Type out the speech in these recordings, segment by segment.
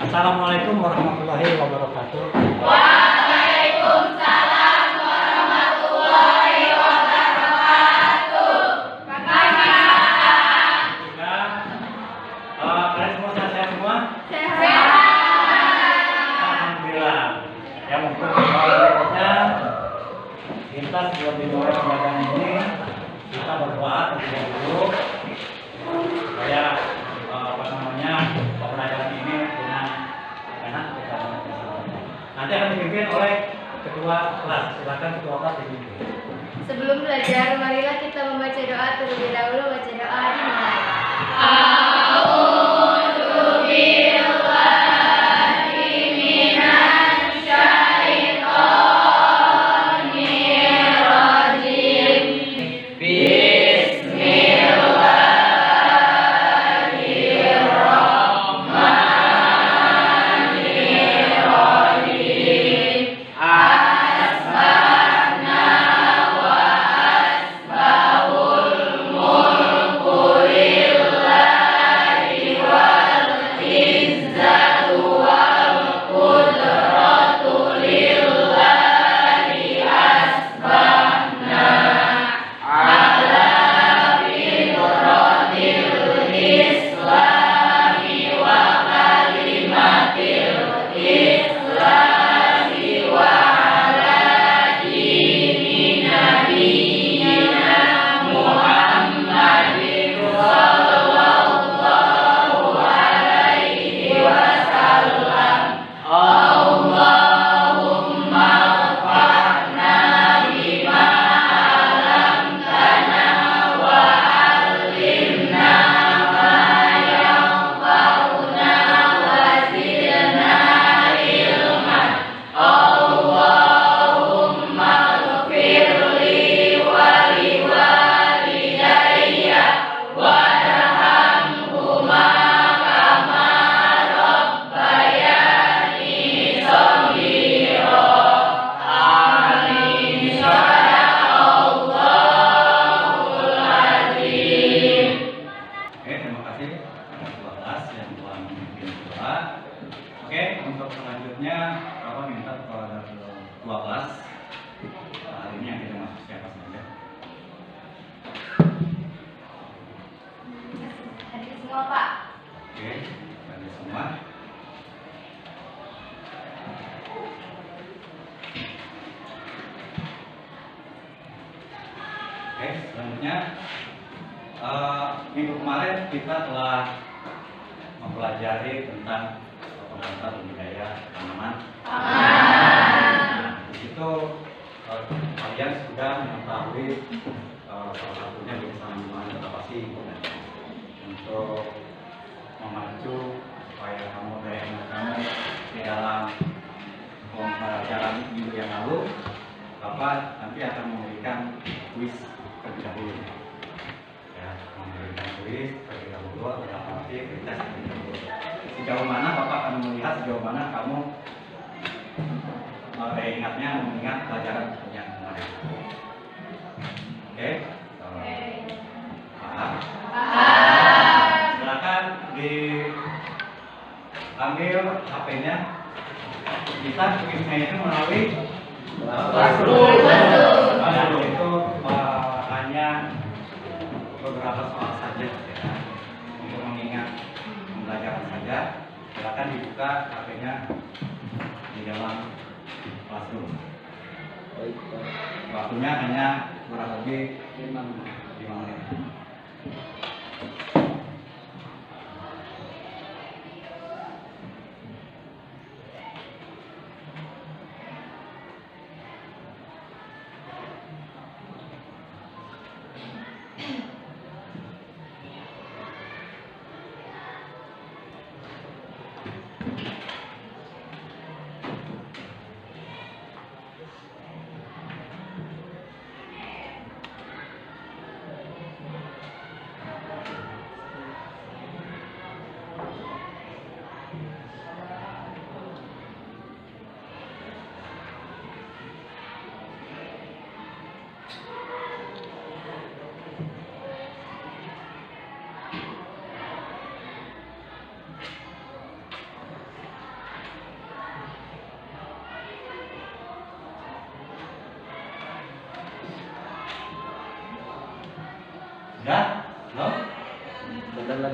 Assalamualaikum warahmatullahi wabarakatuh. Waalaikumsalam warahmatullahi wabarakatuh. Bagaimana? Kalian semua sehat semua? Sehat. Alhamdulillah. Ya mungkin berikutnya kita sebelum dimulai pelajaran ini kita berdoa terlebih dahulu supaya pelajaran ini dengan enak kita nanti akan dipimpin oleh ketua kelas. Silakan ketua kelas dipimpin. Sebelum belajar, marilah kita membaca doa terlebih dahulu. Baca doa dimulai. Oke, untuk selanjutnya Bapak minta kepada ketua kelas hari ini yang kita masuk siapa saja? Hadir semua, Pak. Oke, hadir semua. Oke, selanjutnya minggu kemarin kita telah mempelajari tentang penata budidaya tanaman. Nah, di situ kalian sudah mengetahui salah satunya kebersamaan apa sih untuk memacu supaya kamu daya ingat kamu di dalam pembelajaran minggu yang lalu. Bapak nanti akan memberikan kuis terlebih dahulu. Ya, memberikan kuis terlebih dahulu adalah nanti tes terlebih dahulu. Sejauh mana Bapak akan melihat sejauh mana kamu mengingat pelajaran yang kemarin. Oke? Paham? Silakan diambil HP-nya. Kita kuisnya itu melalui dan itu hanya beberapa soal saja ya, untuk mengingat pembelajaran saja. Silakan dibuka HP-nya di dalam classroom. Waktunya hanya kurang lebih 5 menit.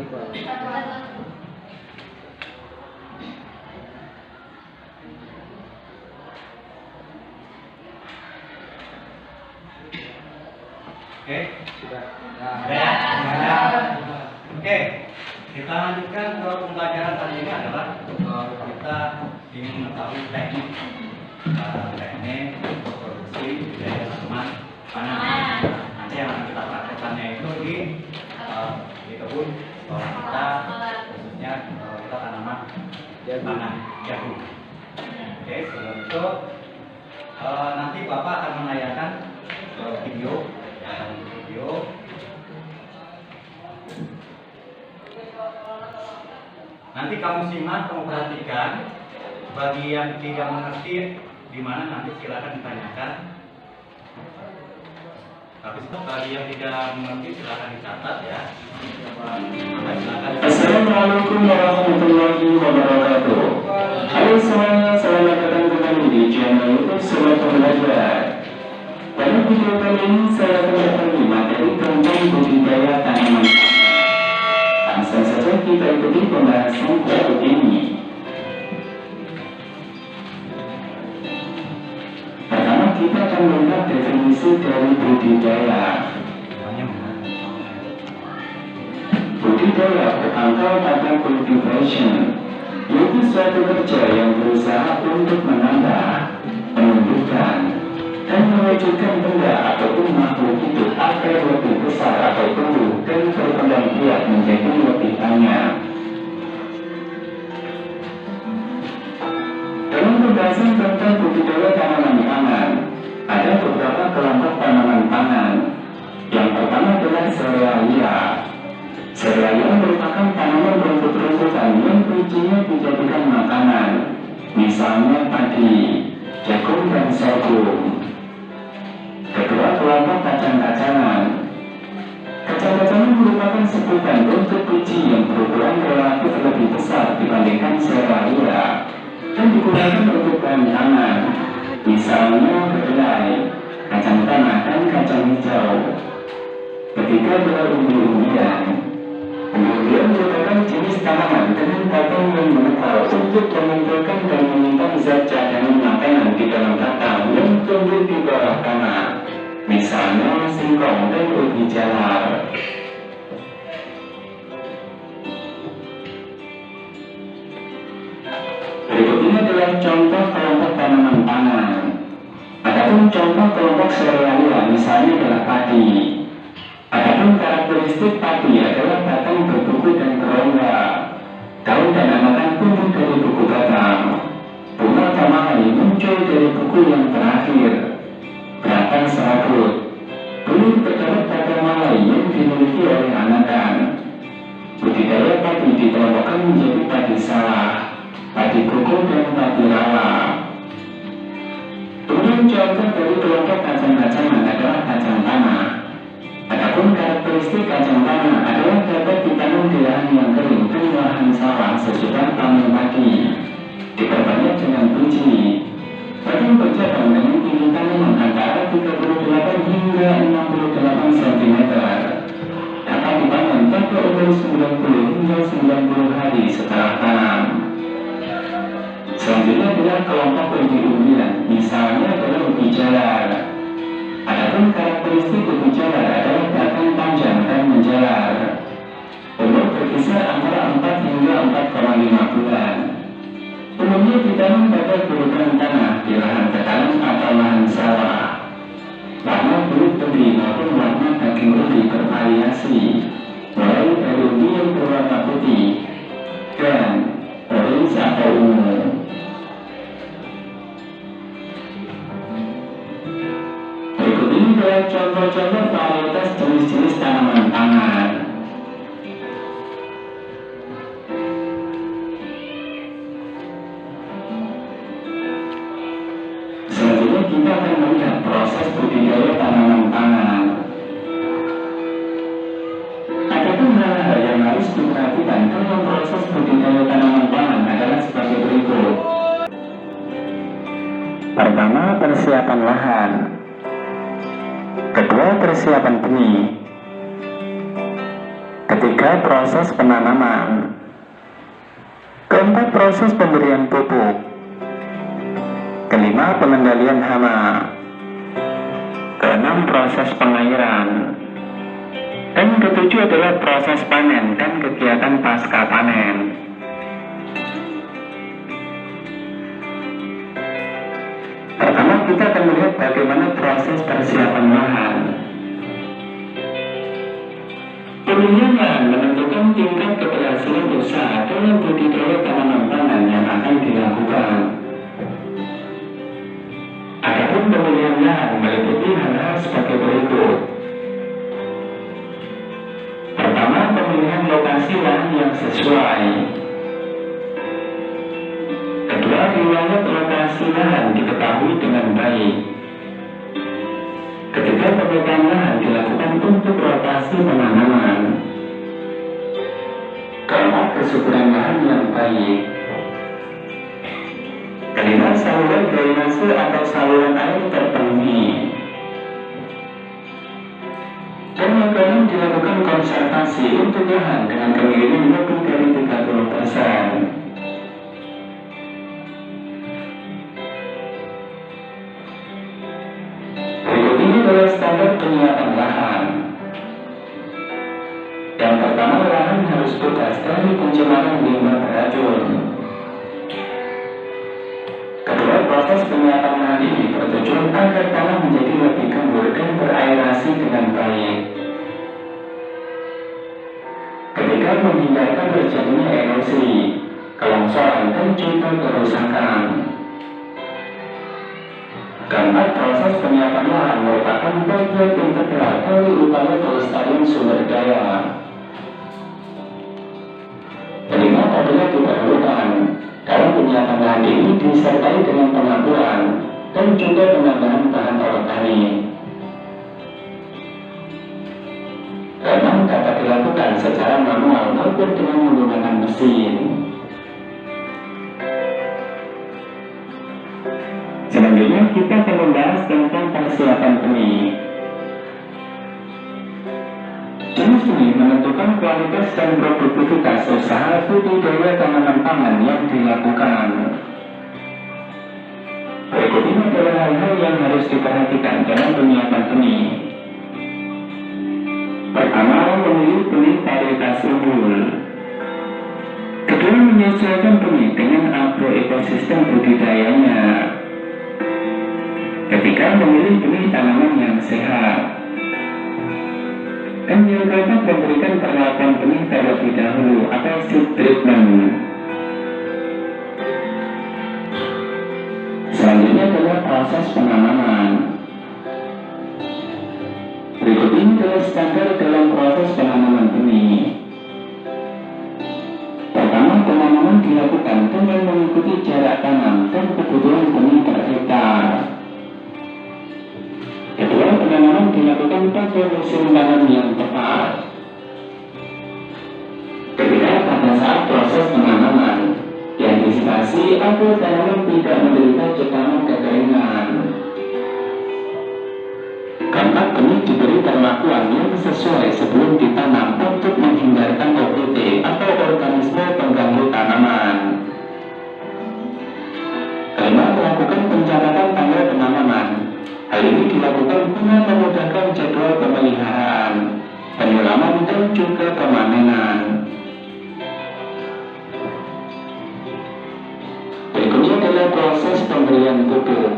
Oke, sudah. Ada ya? Ada. Oke, kita lanjutkan ke pembelajaran kali ini adalah kita ingin mengetahui teknik produksi budidaya tanaman pangan. Nanti yang akan kita praktekkannya itu di kebun sekolah kita, khususnya kita tanaman pangan jagung. Oke, sebelum itu nanti Bapak akan menayangkan video. Nanti kamu simak, kamu perhatikan. Bagi yang tidak mengerti di mana nanti silakan ditanyakan. Habis itu bagi yang tidak mengerti silakan dicatat ya. Assalamualaikum warahmatullahi wabarakatuh. Halo semuanya, selamat datang kembali di channel YouTube Sobat Pembelajar. Pada video kali ini saya akan berbagi materi tentang budidaya tanaman. Langsung saja kita ikuti pembahasan berikut ini. Pertama kita akan melihat definisi dari budidaya. Budidaya berangkat pada cultivation, yaitu suatu kerja yang berusaha untuk menambah, menumbuhkan, dan mewujudkan benda ataupun makhluk hidup agar lebih besar atau tumbuh dan berkembang biak menjadi lebih banyak. Dalam pembahasan tentang budidaya tanaman pangan, ada beberapa kelompok tanaman pangan. Yang pertama adalah serealia. Serealia merupakan tanaman rumput-rumputan yang bijinya dijadikan makanan, misalnya padi, jagung, dan sorghum. Kedua, kelompok kacang-kacangan. Kacang-kacangan merupakan sebutan untuk biji yang berukuran relatif lebih besar dibandingkan serealia dan digunakan untuk bahan pangan, misalnya kedelai, kacang tanah, dan kacang hijau. Ketiga adalah umbi-umbian. Umbi-umbian merupakan jenis tanaman dengan batang yang mengekal untuk mengumpulkan dan menyimpan zat cadangan makanan di dalam batang yang tumbuh di bawah tanah, misalnya singkong dan ubi jalar. Berikut ini adalah contoh kelompok tanaman pangan. Adapun contoh kelompok serealia misalnya adalah padi. Adapun karakteristik padi adalah batang berbuku dan berongga. Daun dan anakan tumbuh dari buku batang. Bunga tamai muncul dari buku yang terakhir. Batang serabut. Belum terdapat batang malai yang dimiliki oleh anakan. Budidaya padi dikelompokkan menjadi padi sawah, padi kuku, dan padi rawa. Kemudian contoh dari kelompok kacang-kacangan adalah kacang tanah. Adapun karakteristik kacang tanah adalah dapat ditanam di lahan yang kering dan lahan sawah sesudah panen padi. Diperbanyak dengan biji. Batang bercabang dengan tinggi tanaman antara 38 hingga 68 cm. Dapat dipanen pada umur 90 hingga 90 hari setelah tanam. Selanjutnya adalah kelompok umbi-umbian, misalnya adalah ubi jalar. Adapun karakteristik ubi jalar adalah batang panjang dan menjalar. Umur berkisar antara 4 hingga 4,5 bulan. Umumnya ditanam pada gundukan tanah di lahan tetanam atau lahan sawah. Warna kulit ubi maupun warna daging ubi bervariasi, mulai dari ubi yang berwarna putih dan orange atau ungu. Berikut ini adalah contoh-contoh varietas jenis-jenis tanaman pangan. Selanjutnya kita akan melihat proses budidaya tanaman pangan. Adapun hal-hal yang harus diperhatikan dalam proses budidaya tanaman pangan adalah sebagai berikut. Pertama, persiapan lahan. Kedua, persiapan benih. Ketiga, proses penanaman. Keempat, proses pemberian pupuk. Kelima, pengendalian hama. Keenam, proses pengairan. Dan ketujuh adalah proses panen dan kegiatan pasca panen. Pertama, kita akan melihat bagaimana proses persiapan lahan. Pemilihan lahan menentukan tingkat keberhasilan usaha dalam budidaya tanaman pangan yang akan dilakukan. Adapun pemilihan lahan meliputi hal-hal sebagai berikut. Pertama, pemilihan lokasi lahan yang sesuai. Kedua, riwayat lokasi lahan diketahui dengan baik. Ketiga, pemetaan lahan dilakukan untuk rotasi penanaman. Keempat, kesuburan lahan yang baik. Kelima, saluran drainase atau saluran air terpenuhi. Dan yang keenam, dilakukan konservasi untuk lahan dengan kemiringan lebih dari 30%. Berikut ini adalah standar penyiapan lahan. Yang pertama, lahan harus bebas dari pencemaran limbah beracun. Kedua, proses penyiapan lahan ini bertujuan agar tanah menjadi lebih gembur dan beraerasi dengan baik. Ketiga, menghindarkan terjadinya erosi, kelongsoran, dan juga kerusakan. Keempat, proses penyiapan lahan merupakan bagian integral dari upaya pelestarian sumber daya. Kelima, adalah diperlukan dalam penyiapan lahan ini disertai dengan pengaburan dan juga penambahan bahan organik. Keenam, dapat dilakukan secara manual maupun dengan menggunakan mesin. Selanjutnya kita akan membahas tentang persiapan benih. Jenis benih menentukan kualitas dan produktivitas usaha budidaya tanaman pangan yang dilakukan. Berikut ini adalah hal-hal yang harus diperhatikan dalam penyiapan benih. Pertama, memilih benih varietas unggul. Kedua, menyesuaikan benih dengan agroekosistem budidayanya. Ketiga, memilih benih tanaman yang sehat. Dan yang keempat, memberikan perawatan benih terlebih dahulu atau seed treatment. Selanjutnya adalah proses penanaman. Berikut ini adalah standar dalam proses penanaman benih. Pertama, penanaman dilakukan dengan mengikuti jarak tanam dan kebutuhan benih per hektar. Kedua, penanaman dilakukan pada musim tanam yang tepat. Ketiga, pada saat proses penanaman, diantisipasi agar tanaman tidak menderita cekaman kekeringan. Keempat, benih diberi perlakuan yang sesuai sebelum ditanam untuk menghindarkan OPT atau organisme pengganggu tanaman. Kelima, melakukan pencatatan tanggal penanaman. Hal ini dilakukan guna memudahkan jadwal pemeliharaan, penyiraman, dan juga pemanenan. Berikutnya adalah proses pemberian pupuk.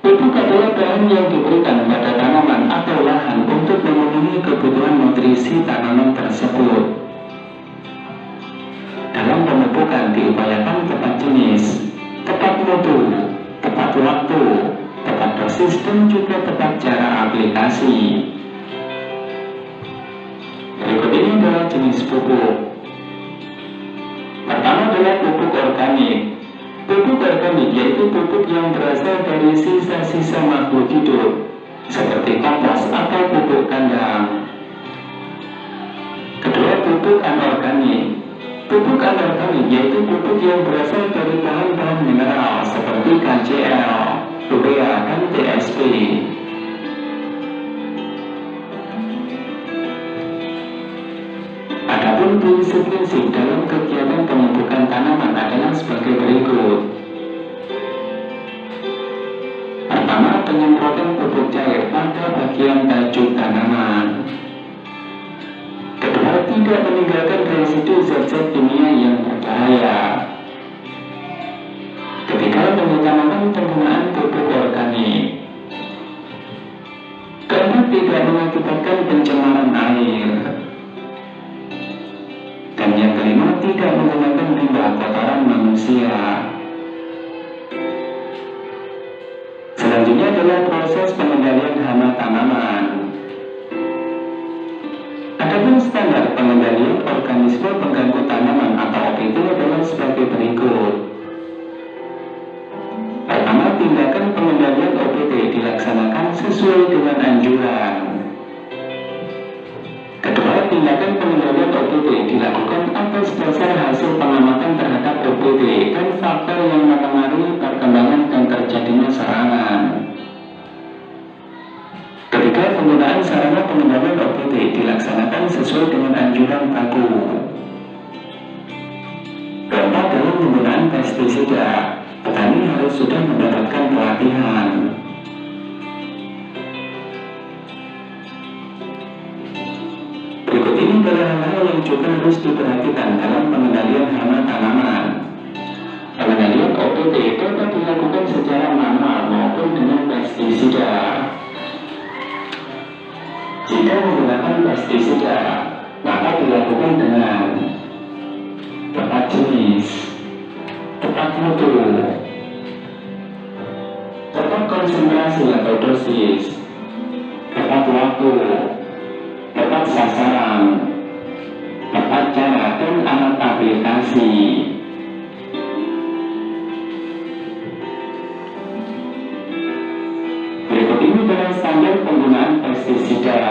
Pupuk adalah bahan yang diberikan pada tanaman atau lahan untuk memenuhi kebutuhan nutrisi tanaman tersebut. Dalam pemupukan diupayakan tepat jenis, tepat mutu, tepat waktu, tepat dosis, dan juga tepat cara aplikasi. Berikut ini adalah jenis pupuk. Pertama adalah pupuk organik. Pupuk organik yaitu pupuk yang berasal dari sisa-sisa makhluk hidup, seperti kompos atau pupuk kandang. Kedua, pupuk anorganik. Pupuk anorganik yaitu pupuk yang berasal dari bahan-bahan mineral seperti KCl, urea, dan TSP. prinsip-prinsip dalam kegiatan pemupukan tanaman adalah sebagai berikut. Pertama, penyemprotan pupuk cair pada bagian tajuk tanaman. Kedua, tidak meninggalkan residu zat-zat kimia yang berbahaya. Ketiga, mengutamakan penggunaan pupuk organik. Keempat, tidak mengakibatkan pencemaran air. Dan yang kelima, tidak menggunakan limbah kotoran manusia. Selanjutnya adalah proses pengendalian hama tanaman. Adapun standar pengendalian organisme pengganggu tanaman atau OPT adalah sebagai berikut. Pertama, tindakan pengendalian OPT dilaksanakan sesuai dengan anjuran. Kedua, tindakan pengendalian OPT dilakukan atas dasar hasil pengamatan terhadap OPT dan faktor yang mempengaruhi perkembangan dan terjadinya serangan. Ketiga, penggunaan sarana pengendalian OPT dilaksanakan sesuai dengan anjuran baku. Keempat, dalam penggunaan pestisida, petani harus sudah mendapatkan pelatihan. Berikut ini adalah hal-hal yang juga harus diperhatikan dalam pengendalian hama tanaman. Pengendalian OPT dapat dilakukan secara manual maupun dengan pestisida. Jika menggunakan pestisida, maka dilakukan dengan tepat jenis, tepat mutu, tepat konsentrasi atau dosis, tepat waktu, tepat sasaran, tepat cara dan alat aplikasi. Berikut ini adalah standar penggunaan pestisida.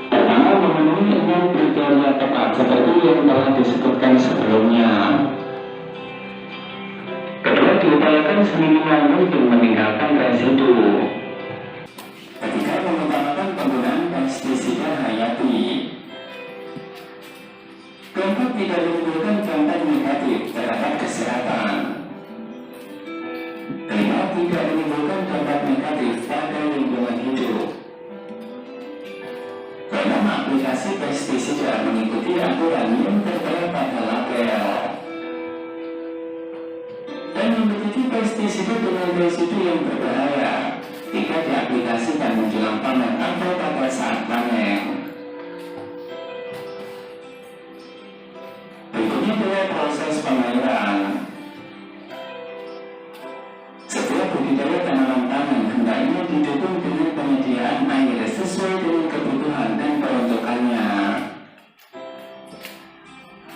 Pertama, memenuhi 6 kriteria tepat seperti yang telah disebutkan sebelumnya. Kedua, diupayakan seminimal mungkin meninggalkan residu. Ketiga, mengutamakan penggunaan pestisida hayati. Keempat, tidak menimbulkan dampak negatif terhadap kesehatan. Kelima, tidak menimbulkan dampak negatif pada lingkungan hidup. Keenam, aplikasi pestisida mengikuti aturan yang tertera pada label. Dan memiliki pestisida dengan residu yang berbahaya jika diaplikasikan menjelang panen atau pada saat panen. Berikutnya adalah proses pengairan. Setiap budidaya tanaman pangan hendaknya didukung dengan penyediaan air sesuai dengan kebutuhan dan peruntukannya.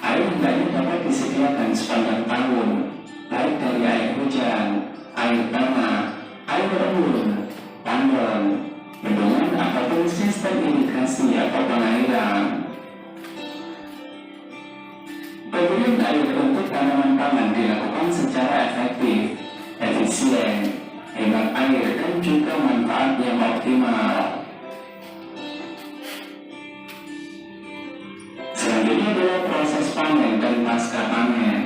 Air hendaknya dapat disediakan sepanjang tahun, baik dari air hujan, air tanah, air embun, tandon, bendungan ataupun sistem irigasi atau pengairan. Pemberian air untuk tanaman pangan dilakukan secara efektif, efisien, hemat air dan juga manfaat yang optimal. Selanjutnya adalah proses panen dan pasca panen.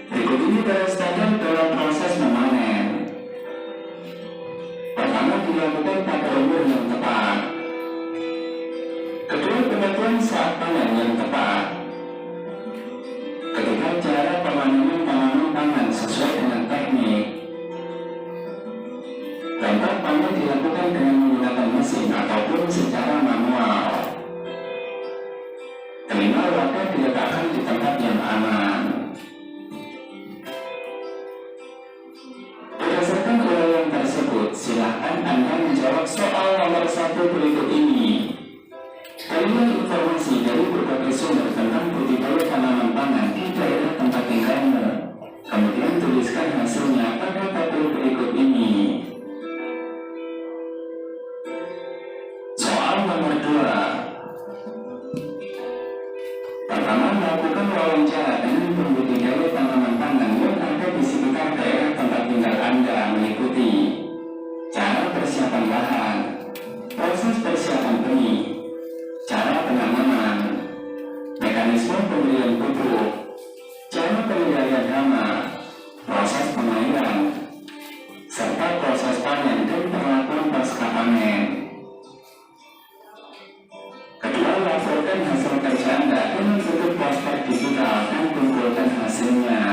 Berikut ini adalah standar dalam proses memanen. Pertama, dilakukan pada umur yang tepat. Kedua, penentuan saat panen yang tepat. Ketiga, cara pemanenan tanaman pangan sesuai dengan teknik. Keempat, panen dilakukan dengan menggunakan mesin ataupun secara manual. Kelima, wadah diletakkan di tempat yang aman. Berdasarkan uraian tersebut, silakan Anda menjawab soal nomor 1 berikut ini. Carilah informasi dari berbagai sumber tentang budidaya tanaman pangan di daerah tempat tinggalmu. Kemudian tuliskan hasilnya pada tabel berikut ini. Soal nomor 2. Pertama, melakukan wawancara dengan pembudidaya tanaman pangan yang ada di sekitar daerah tempat tinggal Anda, meliputi cara persiapan lahan, proses persiapan benih, mengumpulkan hasil kerja Anda dengan bentuk poster digital dan kumpulkan hasilnya.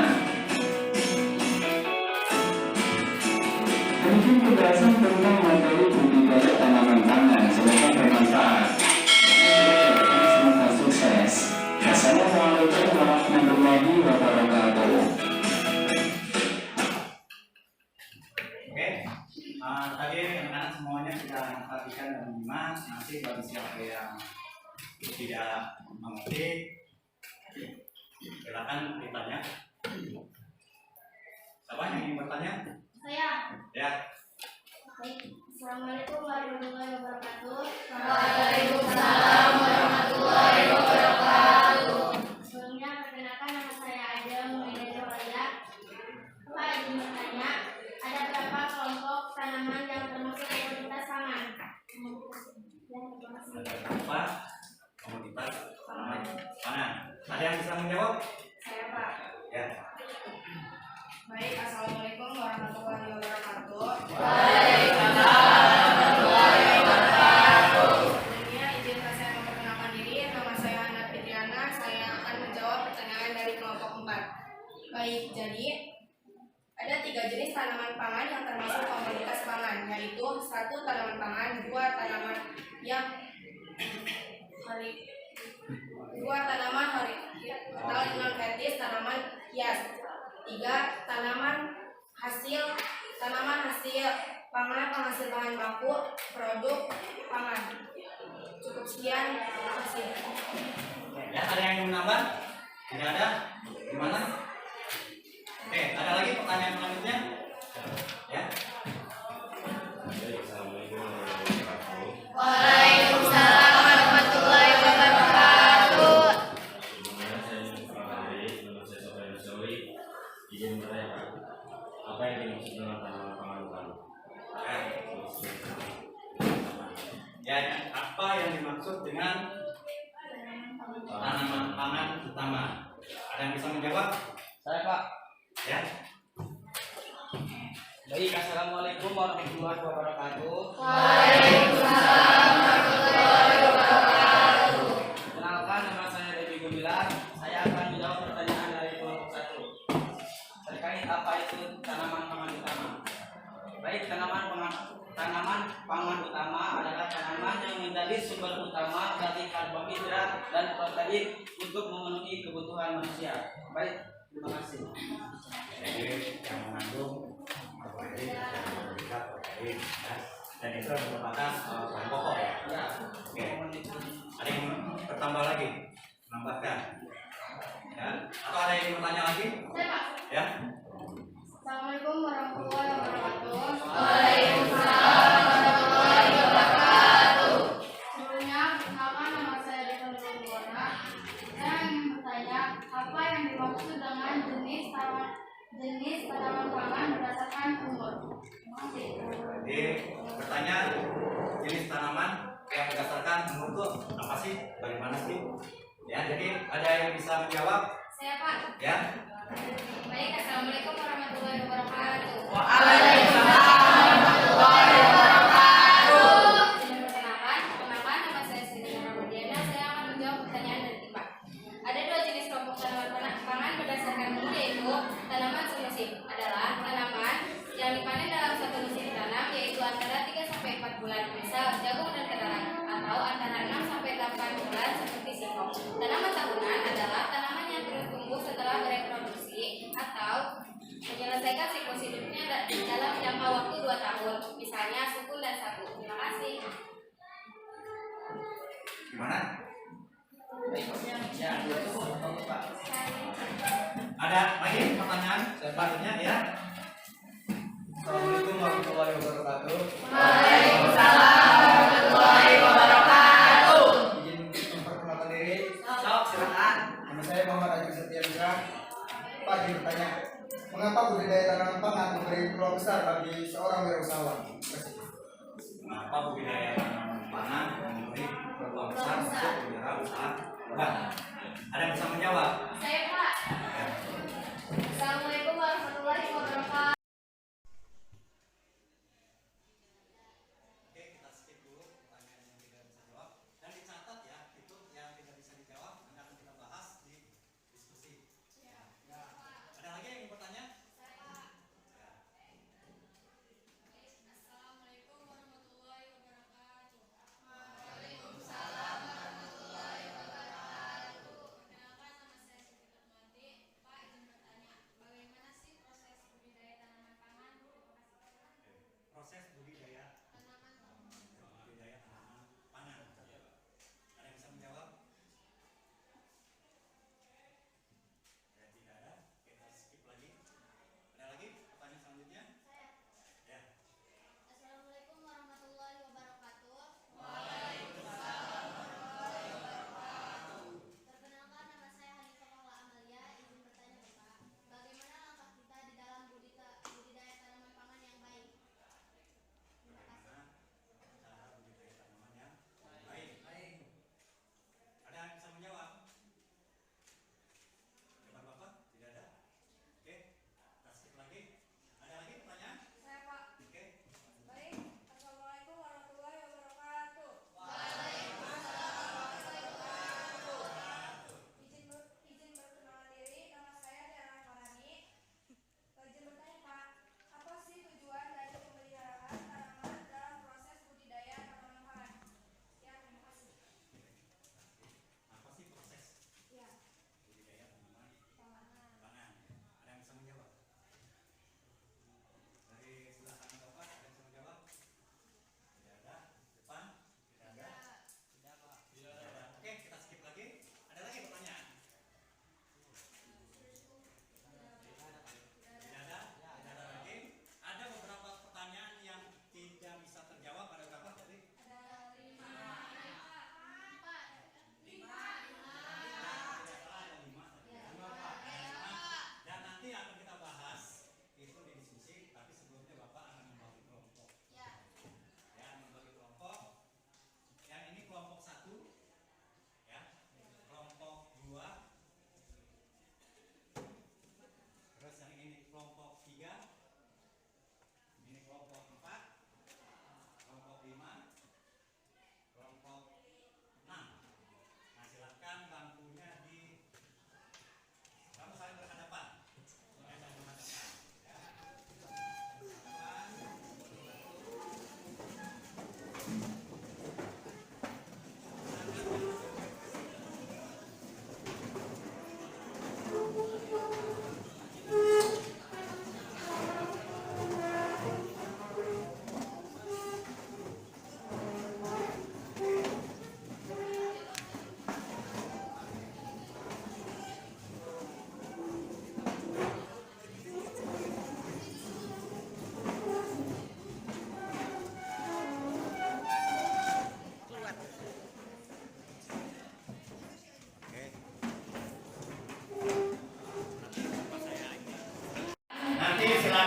Berikut penjelasan tentang materi budidaya tanaman pangan. Semoga bermanfaat. Semoga sukses. Assalamualaikum warahmatullahi wabarakatuh. Oke, tadi anak-anak semuanya kita perhatikan dan menyimak. Nanti bagi siapa yang tidak mengerti, silakan ditanya. Siapa yang ingin bertanya? Saya. Ya. Assalamualaikum warahmatullahi wabarakatuh. Waalaikumsalam warahmatullahi wabarakatuh. Sebelumnya perkenalkan, nama saya Adel Muhammad Jawaya. Pak izin bertanya, ada berapa kelompok tanaman yang termasuk komoditas pangan? Apa komoditas tanaman pangan? Ada yang bisa menjawab? Saya Pak. Ya. Baik, assalamualaikum warahmatullahi wabarakatuh. Waalaikumsalam warahmatullahi wabarakatuh. Sebelumnya izinkan saya memperkenalkan diri. Nama saya Hana Fitriana. Saya akan menjawab pertanyaan dari kelompok 4. Baik, jadi ada 3 jenis tanaman pangan yang termasuk komoditas pangan, yaitu 1 tanaman pangan, 2 tanaman atau non etis, tanaman hias, 3 tanaman hasil pangan, penghasil bahan baku, produk pangan. Cukup sekian, terima kasih. Ya, ada yang ingin menambah? Tidak ada? Gimana? Oke, ada lagi pertanyaan selanjutnya? Ya. Waalaikumsalam warahmatullahi wabarakatuh. Izin bertanya Pak, apa yang dimaksud dengan tanaman pangan utama? Ya, apa yang dimaksud dengan tanaman pangan utama? Ada yang bisa menjawab? Saya Pak. Ya. Baik, assalamualaikum warahmatullahi wabarakatuh. Waalaikumsalam warahmatullahi wabarakatuh. Kenalkan, nama saya Dewi Gumilar. Saya akan menjawab pertanyaan dari kelompok 1 terkait apa itu tanaman pangan utama. Baik, tanaman pangan utama adalah tanaman yang menjadi sumber utama dari karbohidrat dan protein untuk memenuhi kebutuhan manusia. Baik, terima kasih. Jadi yang mengandung karbohidrat, protein, ya. Dan itu merupakan bahan pokok ya. Ya, Oke. Ada yang bertambah lagi, menambahkan, ya. Atau ada yang bertanya lagi? Saya Pak. Ya. Assalamualaikum warahmatullahi wabarakatuh. Waalaikumsalam warahmatullahi wabarakatuh. Sebelumnya, perkenalkan, nama saya Deva Nurulwana. Saya ingin bertanya, apa yang dimaksud dengan jenis tanaman pangan berdasarkan umur? Terima kasih. Jadi bertanya jenis tanaman yang berdasarkan umur itu apa sih? Bagaimana sih? Ya, jadi ada yang bisa menjawab? Saya Pak. Ya. Baik, assalamualaikum warahmatullahi wabarakatuh. Waalaikumsalam warahmatullahi wabarakatuh. Izin perkenalkan, nama saya Siti Nurmadiana. Saya akan menjawab pertanyaan dari tim Pak. Ada 2 jenis kelompok tanaman pangan berdasarkan umur, yaitu tanaman semusim adalah tanaman yang dipanen dalam satu musim tanam, yaitu antara 3 sampai 4 bulan, misal jagung dan kedelai, atau antara 6 sampai 8 bulan seperti singkong. Tanaman tahunan adalah tanaman yang terus tumbuh setelah bereproduksi atau menyelesaikan siklus hidupnya dalam jangka waktu 2 tahun, misalnya sukun dan sagu. Terima kasih. Gimana? Ya, itu bagus Pak. Ada lagi pertanyaan selanjutnya ya? Assalamualaikum warahmatullahi wabarakatuh. Waalaikumsalam warahmatullahi wabarakatuh. Izin memperkenalkan diri. Sok, silakan. Nama saya Muhammad Ajib Setiandra. Pak, ingin bertanya, mengapa budidaya tanaman pangan memberi peluang besar bagi seorang wirausahawan? Terima kasih. Mengapa budidaya tanaman pangan memberi peluang besar untuk wirausaha? Nah, ada yang bisa menjawab? Saya Pak. Assalamualaikum warahmatullahi wabarakatuh. Oke, kita skip dulu pertanyaan yang tidak bisa jawab dan dicatat ya, itu yang tidak bisa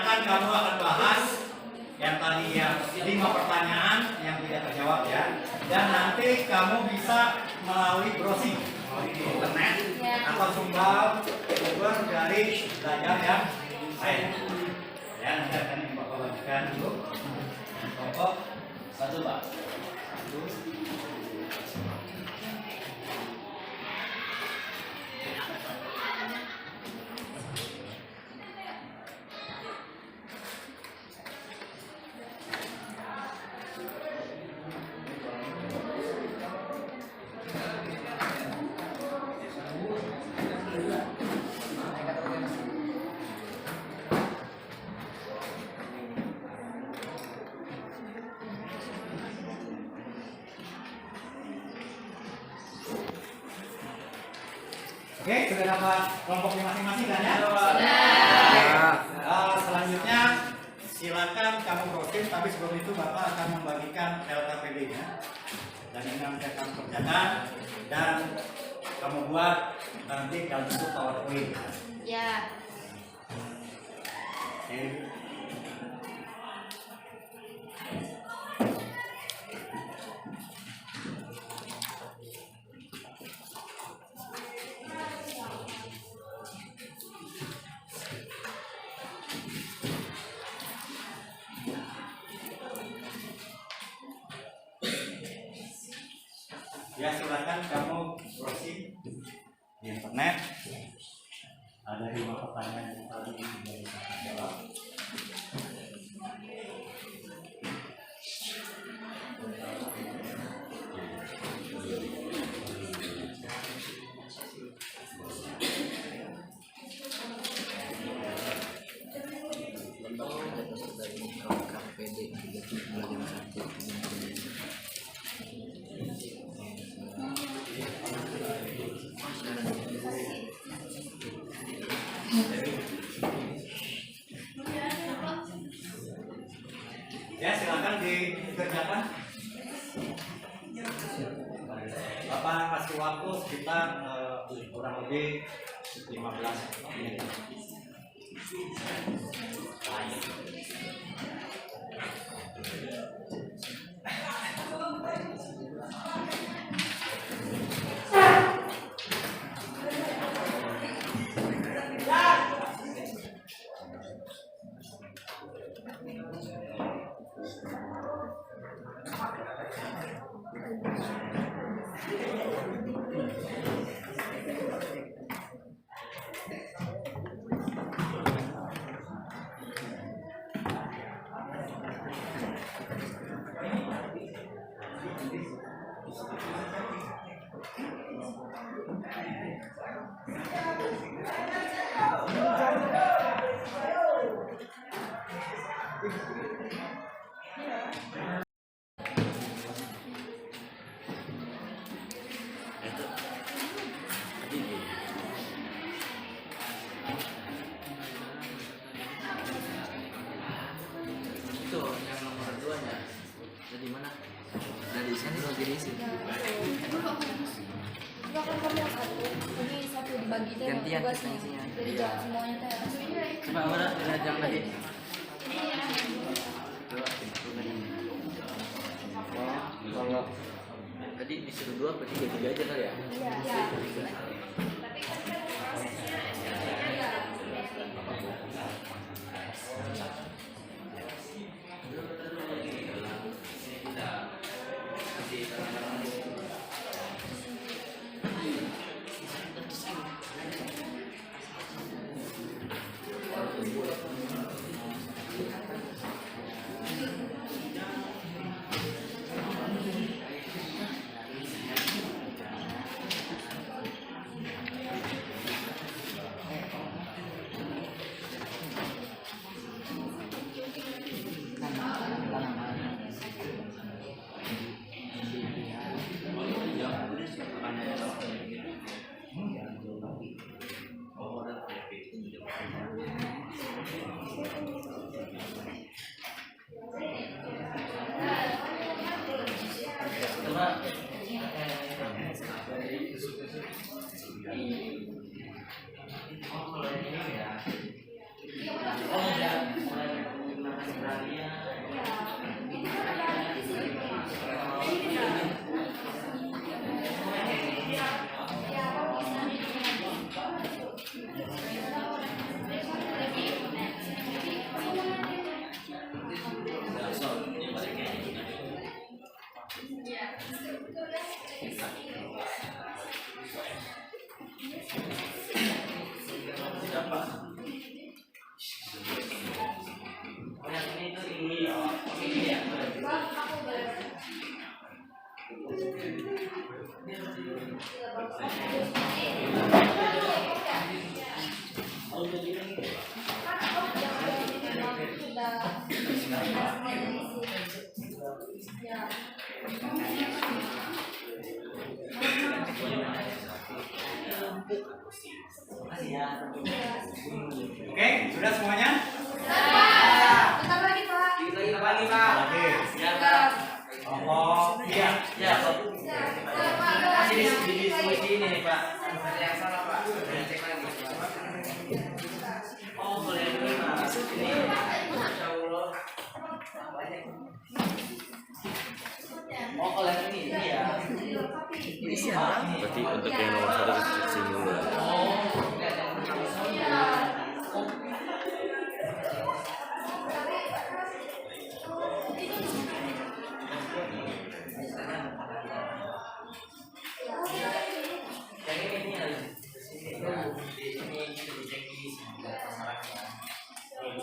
silakan kamu akan bahas yang tadi yang 5 pertanyaan yang tidak terjawab ya. Dan nanti kamu bisa melalui browsing, melalui di internet atau sumber dari belajar yang lain. Ya, nanti akan Bapak bagikan dulu. Kelompok 1 Pak. 1. Oke, sudah dapat kelompoknya masing-masing kan ya? Selanjutnya silakan kamu browsing, tapi sebelum itu Bapak akan membagikan LKPD-nya dan ini nanti akan kerjakan dan kamu buat nanti dalam bentuk PowerPoint. Ya. Oke. Ya, silakan kamu browsing di internet. Ada 5 pertanyaan yang tadi tidak bisa dijawab. Ya, silakan dikerjakan. Bapak kasih waktu sekitar kurang lebih 15 menit. Itu yang nomor 2 nya dari mana? Dari sini lagi diisi. Enggak kan kamu yang satu. Ini satu dibagi deh Gantian tugasnya. isinya. Jadi jangan semuanya teh. Coba mana belajar lagi. Iya. Kalau tadi disuruh 2 berarti 3 aja kali ya? Iya. Oh ya, Siapa? Oh, yang ini tuh ini. Oh, ini ya. Oke, sudah semuanya? Bentar lagi, Pak. Kita lagi, Pak. Oke. Ya, Pak. Oh, iya. Ya, Pak. Masih di diskusi ini nih, Pak. Ada yang salah, Pak. Cek lagi. Oh, boleh ini, Pak. Ini. Insya Allah. Oh, kalau yang ini ya. Ini siapa? Berarti untuk yang nomor 1 disinggung dulu. Oh, kelihatan. Yang ini harus di sini kita dicek di sini masalahnya.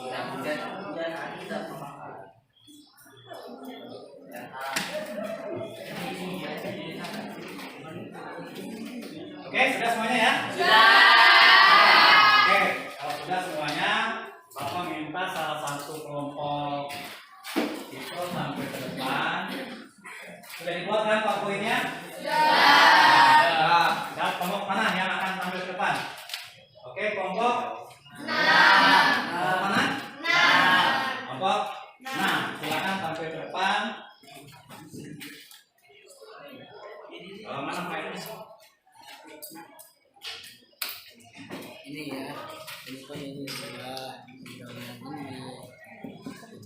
Dan kita pemakai. Oke, sudah semuanya ya? Sudah. Oke, kalau sudah semuanya, Bapak minta salah satu kelompok itu sampai ke depan. Sudah dibuat kan PowerPoint-nya? Sudah. Dan kelompok mana yang akan tampil ke depan? Oke, kelompok 6. Kelompok mana? 6. Kelompok 6. Silakan tampil ke depan. Mana filenya? Ini ya, ini kok ini sudah ini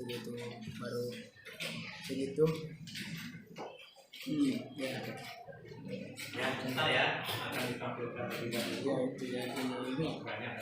itu baru begitu. Ya. Ya, sebentar ya. Akan ditampilkan terlebih dahulu. Ya itu ya ini. Banyak.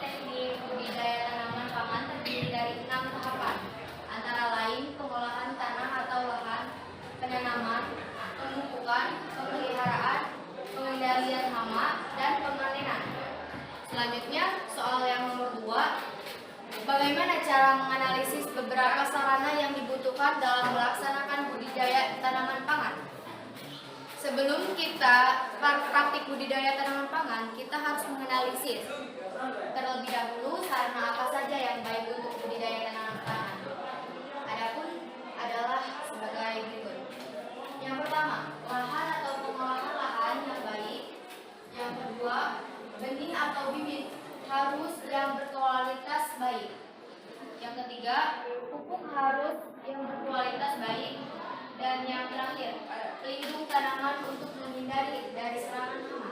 Teknik budidaya tanaman pangan terdiri dari 6 tahapan, antara lain pengolahan tanah atau lahan, penanaman, pemupukan, pemeliharaan, pengendalian hama, dan pemanenan. Selanjutnya, soal yang nomor 2, bagaimana cara menganalisis beberapa sarana yang dibutuhkan dalam melaksanakan budidaya tanaman pangan? Sebelum kita praktik budidaya tanaman pangan, kita harus menganalisis terlebih dahulu sarana apa saja yang baik untuk budidaya tanaman pangan. Adapun adalah sebagai berikut. Yang pertama, lahan atau pengolahan lahan yang baik. Yang kedua, benih atau bibit harus yang berkualitas baik. Yang ketiga, pupuk harus yang berkualitas baik. Dan yang terakhir, pelindung tanaman untuk menghindari dari serangan hama.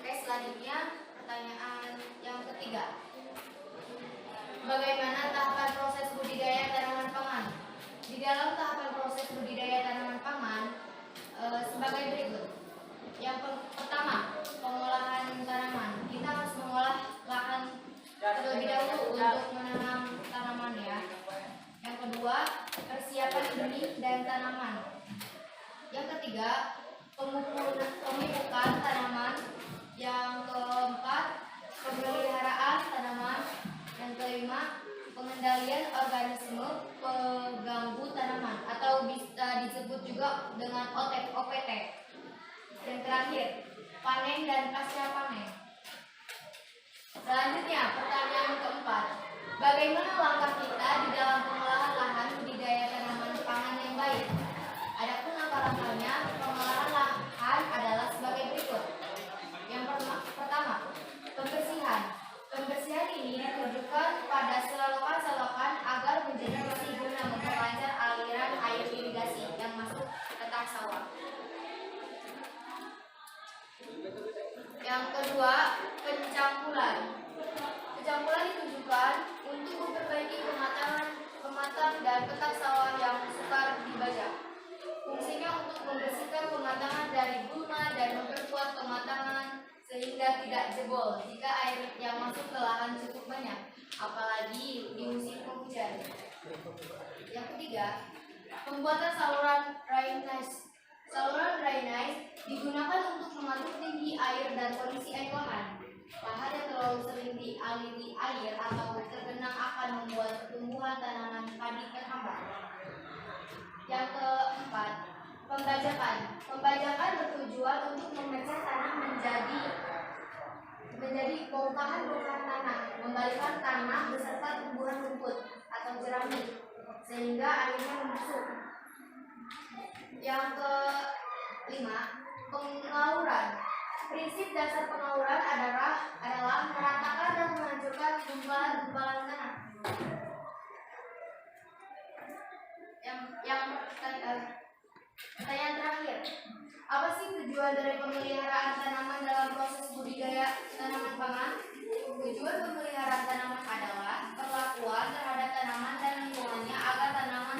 Oke, selanjutnya pertanyaan yang ketiga. Bagaimana tahapan proses budidaya tanaman pangan? Di dalam tahapan proses budidaya tanaman pangan sebagai berikut. Yang pertama, pengolahan tanaman. panen dan pasca panen. Selanjutnya, pertanyaan keempat. Bagaimana langkah kita di dalam pengolahan lahan budidaya tanaman pangan yang baik? Adapun langkah-langkahnya, pengolahan lahan adalah sebagai berikut. Yang pertama, pembersihan. Pembersihan ini ditujukan pada selokan-selokan agar menjadi bersih guna memperlancar aliran air irigasi yang masuk ke tak sawah. Yang kedua, pencampuran. Pencampuran ditujukan untuk memperbaiki pematang dan petak sawah yang sukar dibajak. Fungsinya untuk membersihkan pematangan dari gulma dan memperkuat pematangan sehingga tidak jebol jika air yang masuk ke lahan cukup banyak, apalagi di musim penghujan. Yang ketiga, pembuatan saluran drainase. Saluran drainase digunakan untuk mengatur tinggi air dan kondisi air lahan. Lahan yang terlalu sering dialiri air atau tergenang akan membuat pertumbuhan tanaman padi terhambat. Yang keempat, pembajakan. Pembajakan bertujuan untuk memecah tanah menjadi bongkahan-bongkahan tanah, membalikan tanah beserta tumbuhan rumput atau jerami sehingga airnya membusuk. Yang kelima, pengauran. Prinsip dasar pengauran adalah meratakan dan menghancurkan gumpalan-gumpalan tanah. Pertanyaan terakhir, apa sih tujuan dari pemeliharaan tanaman dalam proses budidaya tanaman pangan? Tujuan pemeliharaan tanaman adalah perlakuan terhadap tanaman dan lingkungannya agar tanaman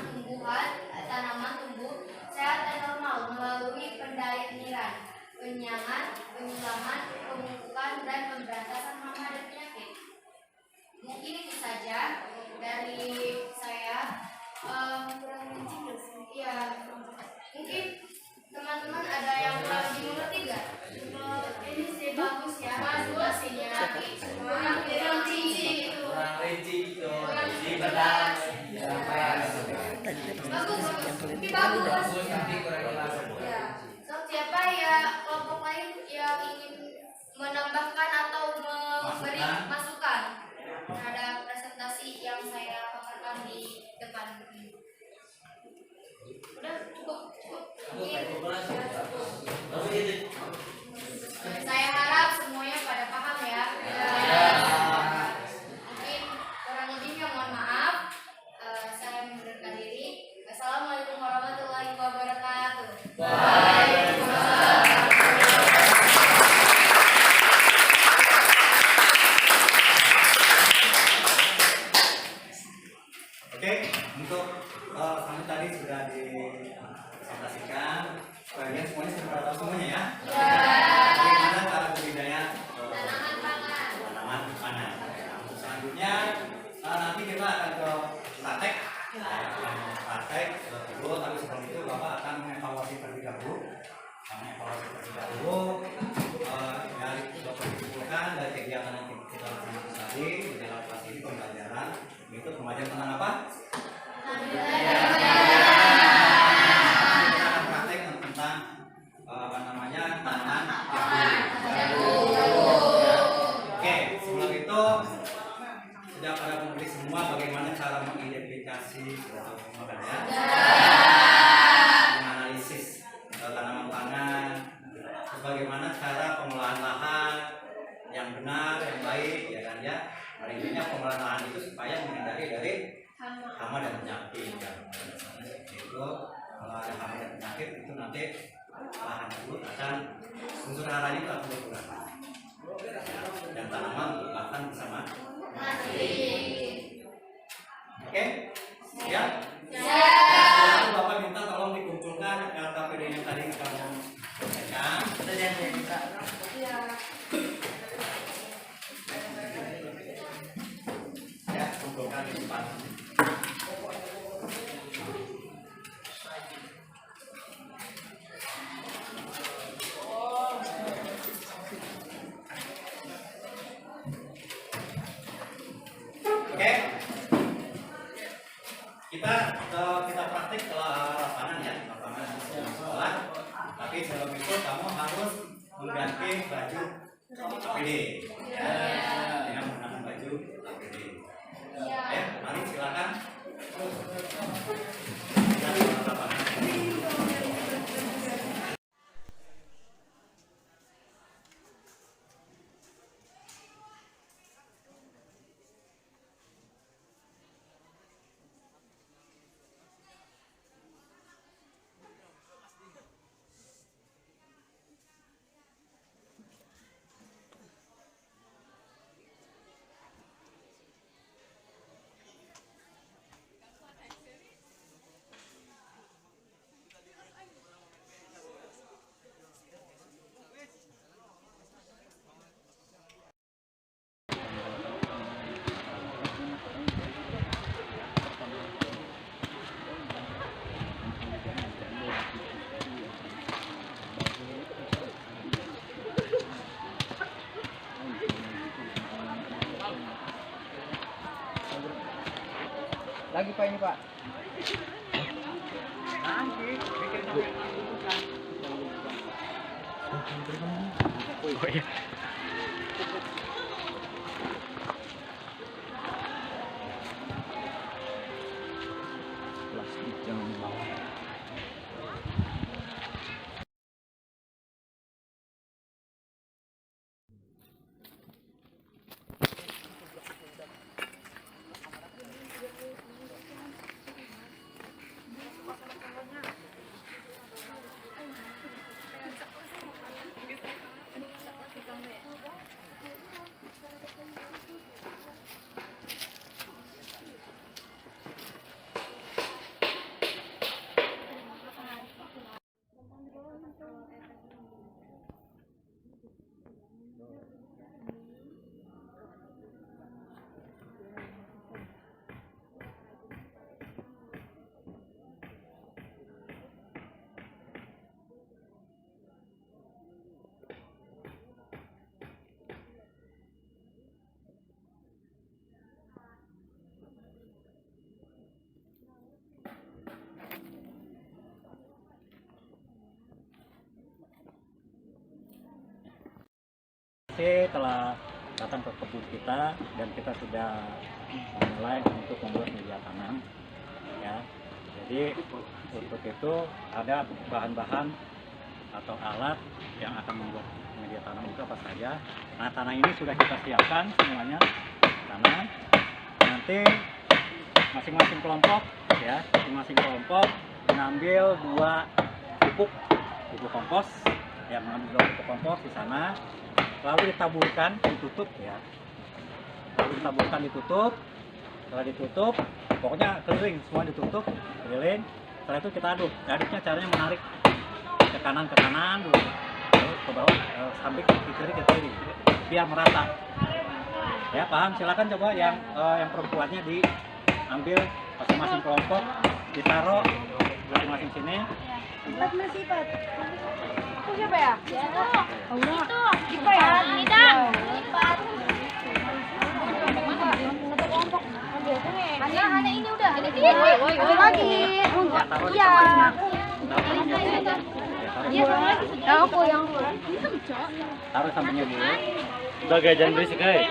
tumbuh sehat dan normal melalui pendampingan, penyiangan, penyilaman, pemupukan, dan pemberantasan hama dan penyakit. Mungkin itu saja dari saya. Ya, mungkin teman-teman ada yang lebih mengerti gak? Ini sih bagus ya, masih kurang rinci itu. Kurang rinci itu. Jelas. Bagus. Tapi kurang jelas. Ya. So, siapa ya kelompok lain yang ingin menambahkan atau memberi masukan terhadap presentasi yang saya paparkan di depan ini? Udah cukup. Saya harap semuanya pada paham ya. Mungkin kurang lebihnya mohon maaf. Saya mengundurkan diri. Assalamualaikum warahmatullahi wabarakatuh. Oke, untuk kami tadi sudah dipresentasikan. Kalian semuanya sudah tahu semuanya ya. Bagaimana cara budidaya tanaman pangan. Selanjutnya nanti kita akan ke praktek. Dulu, tapi sebelum itu Bapak akan mengevaluasi terlebih dahulu. Dari Bapak dikumpulkan dari kegiatan yang kita lakukan tadi di dalam kelas ini pembelajaran. Itu pembelajaran tentang apa? Kita akan praktek tentang tanaman jagung. Oke, sebelum itu sudah pada mengerti semua bagaimana cara mengidentifikasi menganalisis tanaman pangan, terus bagaimana cara pengolahan lahan yang benar, yang baik, ya kan ya. Intinya pengolahan lahan itu supaya menghindari dari hama dan penyakit. Itu kalau ada hama dan penyakit itu nanti lahan itu akan unsur haranya itu akan berkurang dan tanaman akan bersama. Oke, ya. Bapak minta tolong dikumpulkan LKPD yang tadi kamu sampaikan. Ya, kumpulkan di depan. Oke. Kita praktik ke lapangan ya, lapangan sekolah. Tapi sebelum itu kamu harus mengganti pakai baju APD. Ya, dengan menggunakan baju APD. Ya, mari silakan. Lagi Pak ini Pak. Plastik jangan dibawa. Telah datang ke kebun kita dan kita sudah memulai untuk membuat media tanam ya. Jadi untuk itu ada bahan-bahan atau alat yang akan membuat media tanam itu apa saja. Nah, tanah ini sudah kita siapkan semuanya, tanah. Nanti masing-masing kelompok ya, masing-masing kelompok mengambil 2 pupuk kompos ya, mengambil 2 pupuk kompos di sana. Lalu ditaburkan, ditutup ya. Lalu ditaburkan, ditutup. Setelah ditutup, pokoknya keliling, semua ditutup, keliling. Setelah itu kita aduk. Aduknya caranya menarik ke kanan dulu, lalu ke bawah, sampai ke kiri, biar merata. Ya paham? Silakan coba yang perempuannya diambil masing-masing kelompok, ditaruh masing-masing sini. Empat masih Pak. Itu siapa ya? Allah. Itu lipat Nidang. Lipat. Hana ini udah. Woi lagi. Iya. Iya. Aku yang Taruh sampingnya dulu. Udah gak jangan berisik guys.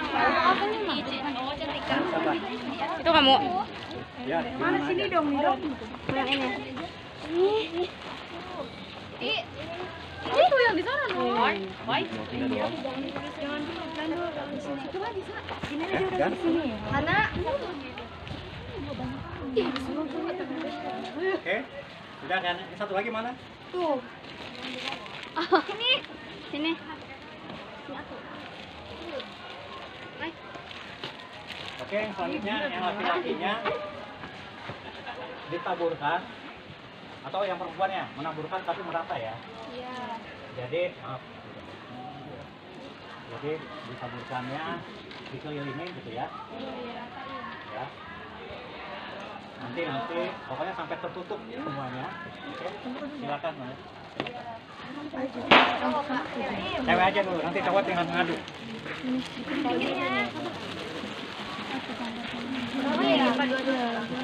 itu kamu. Ya, mana sini dong, yang ini. Itu yang di sana dong. Woi. Hana. Oke. Sudah kan? Ini satu lagi mana? Tuh. Sini. Oke, yang selanjutnya yang laki-lakinya ditaburkan atau yang perempuannya menaburkan tapi merata ya. Iya. Jadi maaf. Jadi ditaburkannya dikelilingi gitu ya. Ya. Nanti pokoknya sampai tertutup semuanya. Oke. Silakan Mas. Cewek aja dulu, nanti cowok tinggal mengaduk.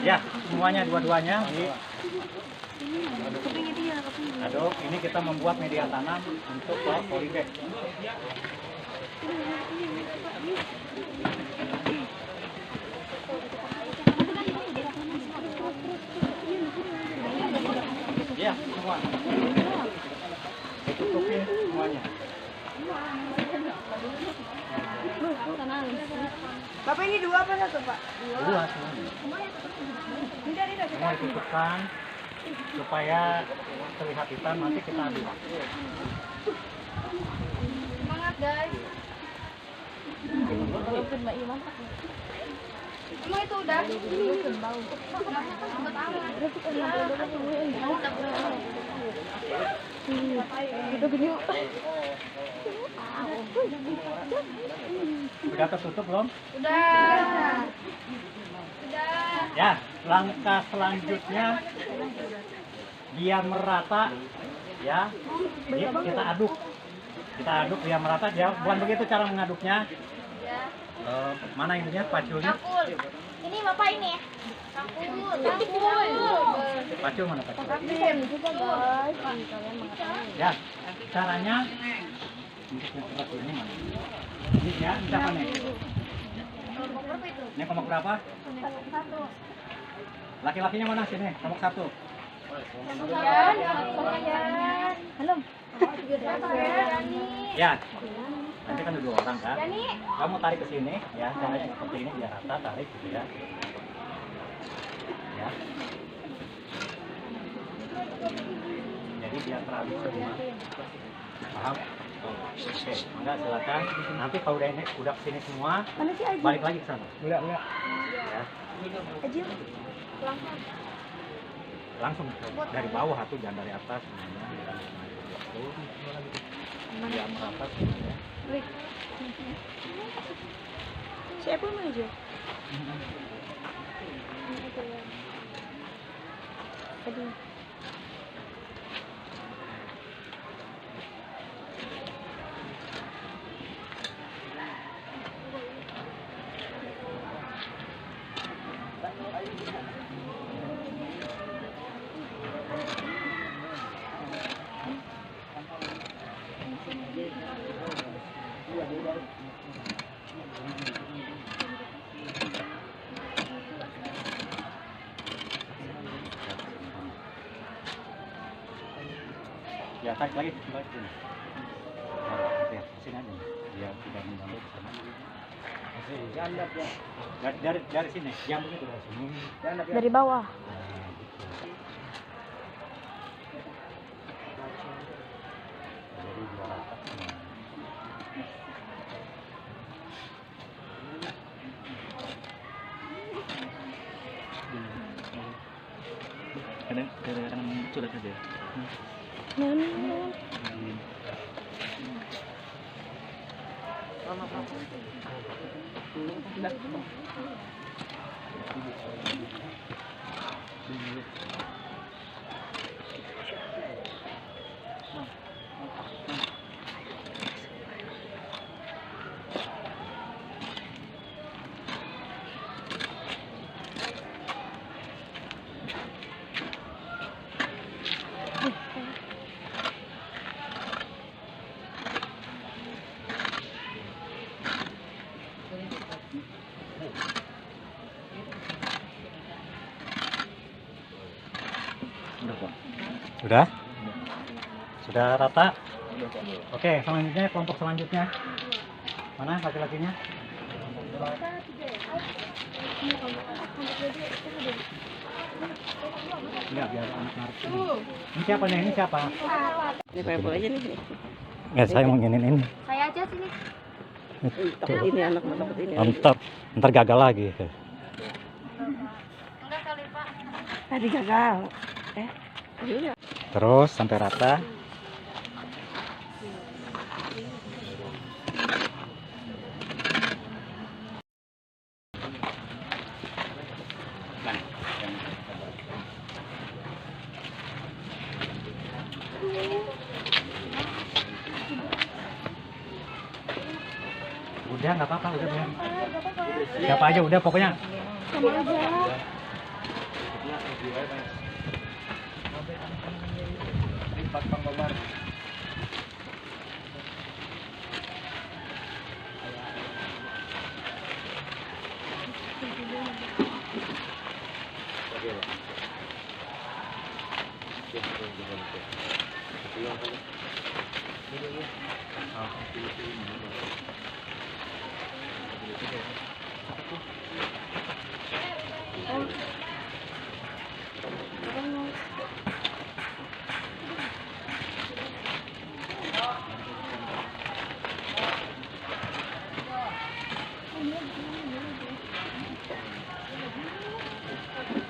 Ya, semuanya dua-duanya aduk. Ini kita membuat media tanam untuk polybag. Ya, semua. Tutupin semuanya. Bapak ini dua apa satu, Pak? Dua semuanya. Semua ditutupkan supaya terlihat hitam, nanti kita aduk. Semangat, guys. Emang itu udah? Udah tertutup belum? Udah. Ya, langkah selanjutnya biar merata, ya. Kita aduk. Kita aduk biar merata. Ya, bukan begitu cara mengaduknya. Mana ininya, paculnya? Ini Bapak ini ya? Pacul mana pacul? Ya, caranya untuk yang berat ini mana? Ini ya, siapa nih? Ini kelompok berapa? Laki-lakinya mana sini? Kelompok 1. Ya, nanti kan ada 2 orang kan? Kamu tarik ke sini, ya, caranya seperti ini biar rata, tarik gitu ya. Ya. Jadi biar teraduk semua. Paham? Oke, enggak silakan. Nanti kalau udah kesini semua, balik lagi ke sana. Enggak. Ya. Langsung dari bawah atau jangan dari atas semuanya. Biar merata semuanya. Siapa maju? Ya, tarik lagi sini. Oke, sini aja. Biar tidak mengganggu ke sana. Jandap ya. Dari sini, yang begitu dari sini. Dari bawah. Jadi biar rata semua. Kadang-kadang muncul aja. Sudah? Sudah rata? Oke, selanjutnya kelompok selanjutnya. Mana laki-lakinya? Enggak, biar anak narik ini. Ini siapa nih? Ini siapa? Ini Pebble aja nih. Ya, saya mau nginin ini. Saya aja sini. Takut ini anak takut ini. Ntar gagal lagi. Enggak kali, Pak. Tadi gagal. Iya. Terus sampai rata. Udah nggak apa-apa, udah biar. Siapa aja udah pokoknya. Sama aja.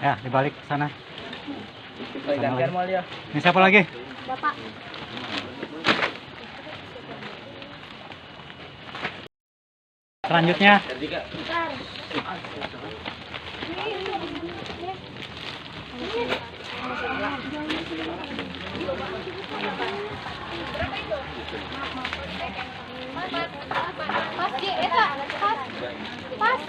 Ya, dibalik sana. Gantian mau dia. Ini siapa lagi? Bapak. Selanjutnya. Pas, Ji, eta. Pas. Pas.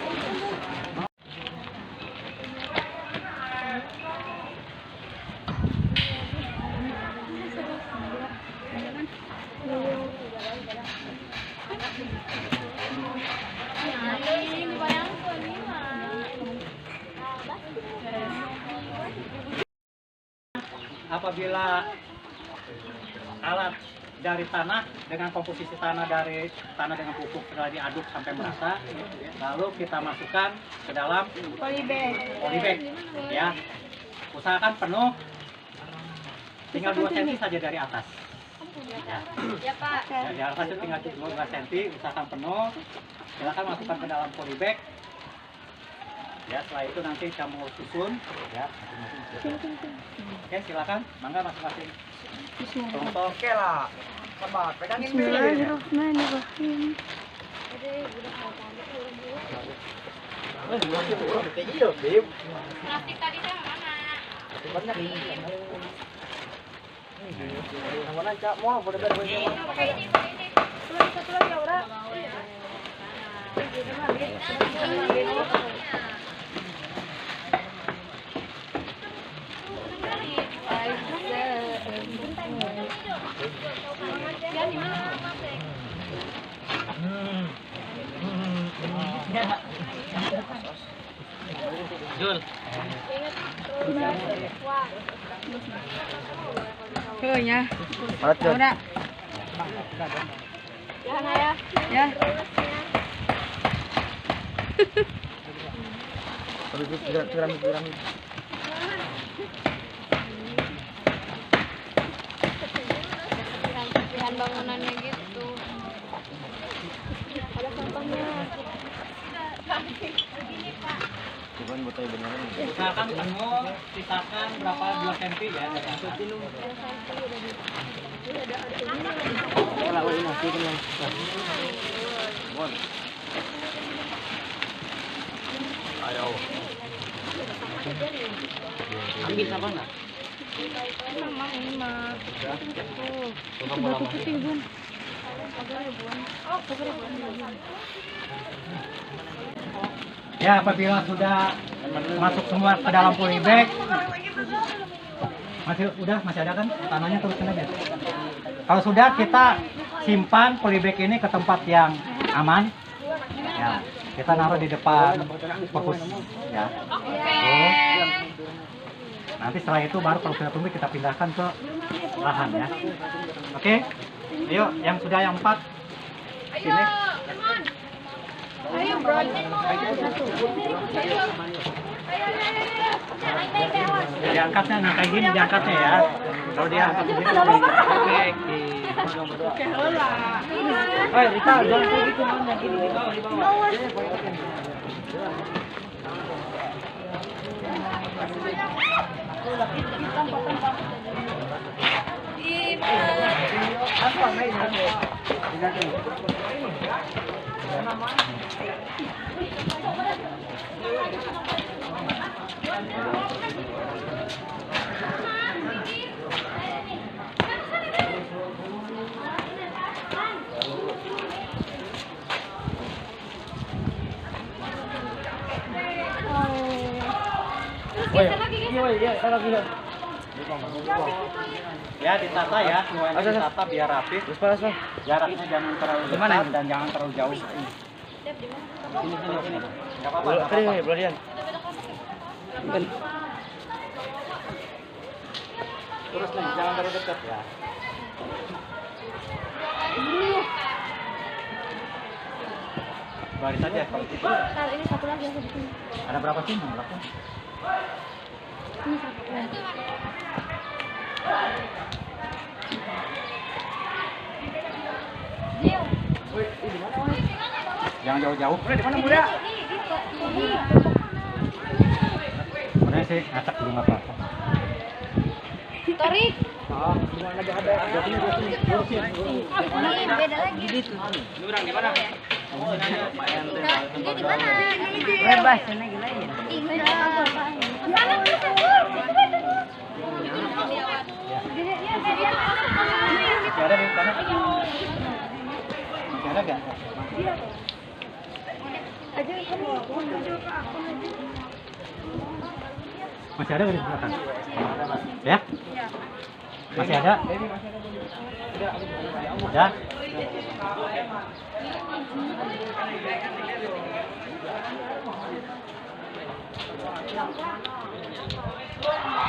Apabila alat dari tanah dengan komposisi tanah dari tanah dengan pupuk setelah diaduk sampai merata, lalu kita masukkan ke dalam polybag, ya. Usahakan penuh, tinggal 2 cm saja dari atas. Ya. Ya, Pak. Ya, di atas itu tinggal 2 cm, usahakan penuh. Silakan masukkan ke dalam polybag. Ya, setelah itu nanti kamu susun, ya. Oke, silakan, mangga masing-masing. Contoh. Oke lah. Sabar, pegangin Bismillahirrahmanirrahim. Plastik tadi teh mana? Mana cak mau boleh Ini pakai ini, pakai ini. Satu lagi ya, udah. Jul. Nya. Jul. Udah. Ya, Naya. Ya. Piramid. Bahan bangunannya gitu. Ada sampahnya. Cuman botol beneran. Usahakan penuh, sisakan berapa 2 cm ya dari atas. Ayo. Ambil apa enggak? Ya, apabila sudah masuk semua ke dalam polybag, masih ada kan tanahnya, teruskan aja. Kalau sudah, kita simpan polybag ini ke tempat yang aman. Ya, kita naruh di depan fokus. Ya. Tuh. Nanti setelah itu baru kalau sudah tumbuh kita pindahkan ke lahan ya. Oke, ayo yang sudah yang 4 sini. Ayo, bro. Diangkatnya, nah kayak gini diangkatnya ya. Kalau diangkat begini. Oke, heula. Rika, jangan kayak gitu, mana gini di bawah. Ya ditata ya, semuanya ditata biar rapi. Jaraknya jangan terlalu dekat dan jangan terlalu jauh. Sini. Enggak apa-apa. Terus nih, jangan terlalu dekat ya. Baris aja kalau gitu. Ntar ini satu lagi yang di sini. Ada berapa sih? Berapa? Ini satu. Jangan jauh-jauh. Di mana muda? Ini. Udah Sebenarnya sih ngacak juga nggak apa-apa. Torik. Ini beda lagi. Jurang di mana? Ini di mana? Bebas, sana gila ya. Masih ada di sana? Masih ada nggak? Masih ada nggak di belakang? Ya? Masih ada? Ya?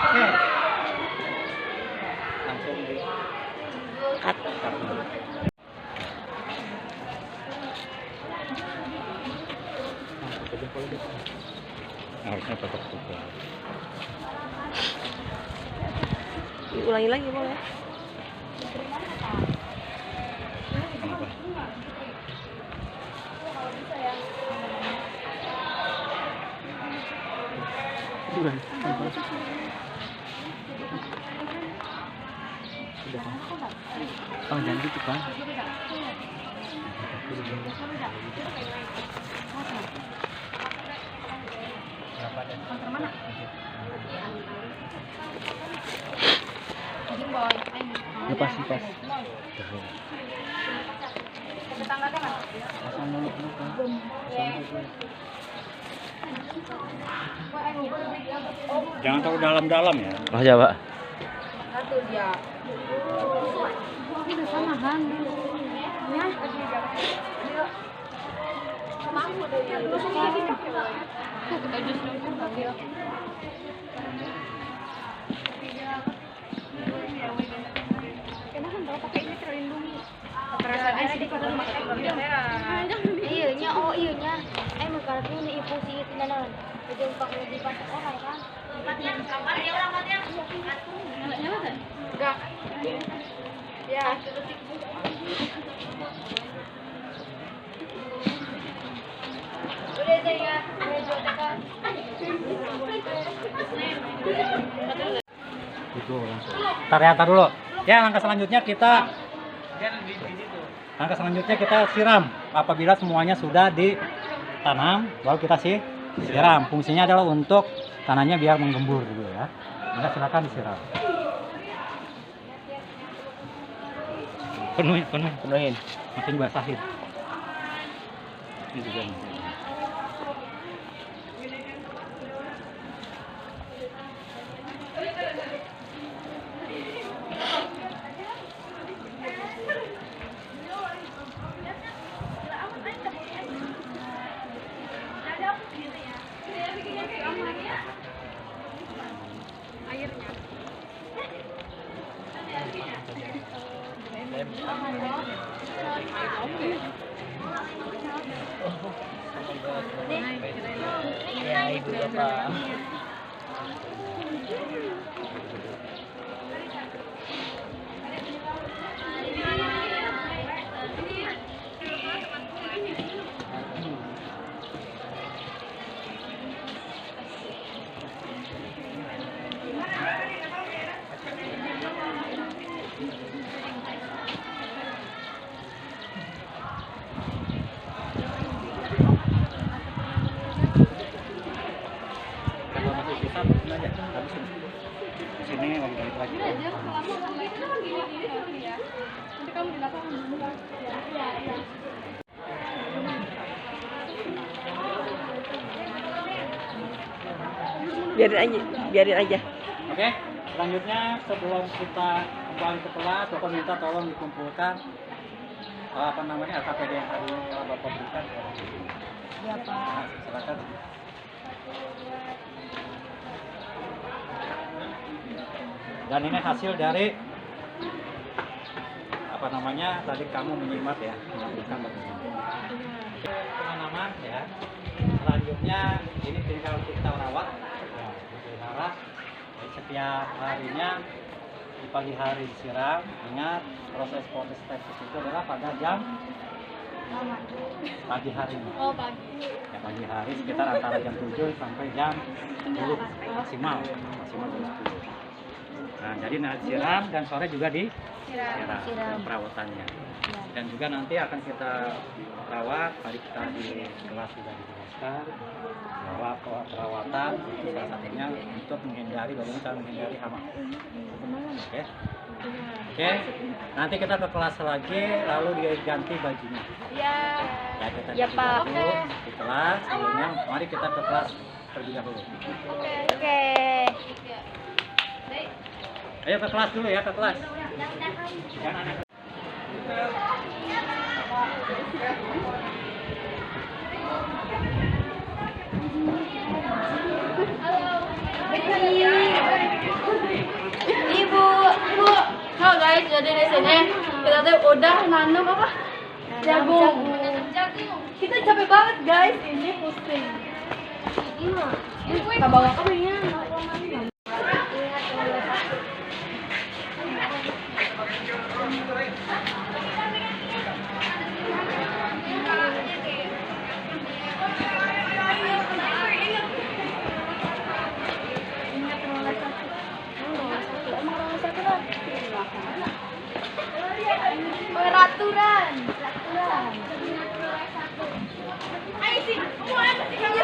Oke. Langsung di cut. Harusnya tetap juga. Ulangi lagi boleh. Kenapa? Oh, jangan gitu kan? Lepas. Jangan terlalu dalam-dalam ya. Oh ya, Pak. Iya nya. Emang kalau ini ibu sih itu nanon. Jadi untuk lebih pas orang kan. Enggak. Ya. Udah deh ya. Itu langsung. Tar dulu. Ya, langkah selanjutnya kita siram. Apabila semuanya sudah ditanam, baru kita siram. Fungsinya adalah untuk tanahnya biar menggembur dulu ya. Maka silakan disiram. Penuhin. Makin basahin. Ini juga masih. Ya, Ibu Bapak. Kalau masih sisa, aja. Habisin. Sini lagi. Biarin aja. Oke, selanjutnya sebelum kita kembali ke kelas, Bapak minta tolong dikumpulkan LKPD yang tadi telah Bapak berikan. Ya, Pak. Silakan. Dan ini hasil dari tadi kamu menyimak ya, melakukan penanaman ya. Selanjutnya ini tinggal kita rawat. Ya, setiap harinya di pagi hari disiram. Ingat proses fotosintesis itu adalah pada jam Pagi hari. Oh, pagi. Ya, pagi hari sekitar antara jam 7 sampai jam 10 maksimal jam 10. Nah, jadi siram dan sore juga disiram perawatannya. Dan juga nanti akan kita rawat, tadi kita di kelas sudah dijelaskan bahwa perawatan itu salah satunya untuk menghindari, bagaimana cara menghindari hama. Oke. Oke, nanti kita ke kelas lagi, lalu diganti bajunya. Iya. Ya, kita Ya, Pak. dulu di kelas, sebelumnya mari kita ke kelas terlebih dahulu. Oke. Ayo ke kelas dulu ya, ke kelas. Jangan ada. Ibu, halo guys, jadi di sini kita tuh udah nanam apa? Jagung. Kita capek banget guys, ini pusing. Kita bawa kemana? Peraturan. Ayo sih, mau apa sih kamu?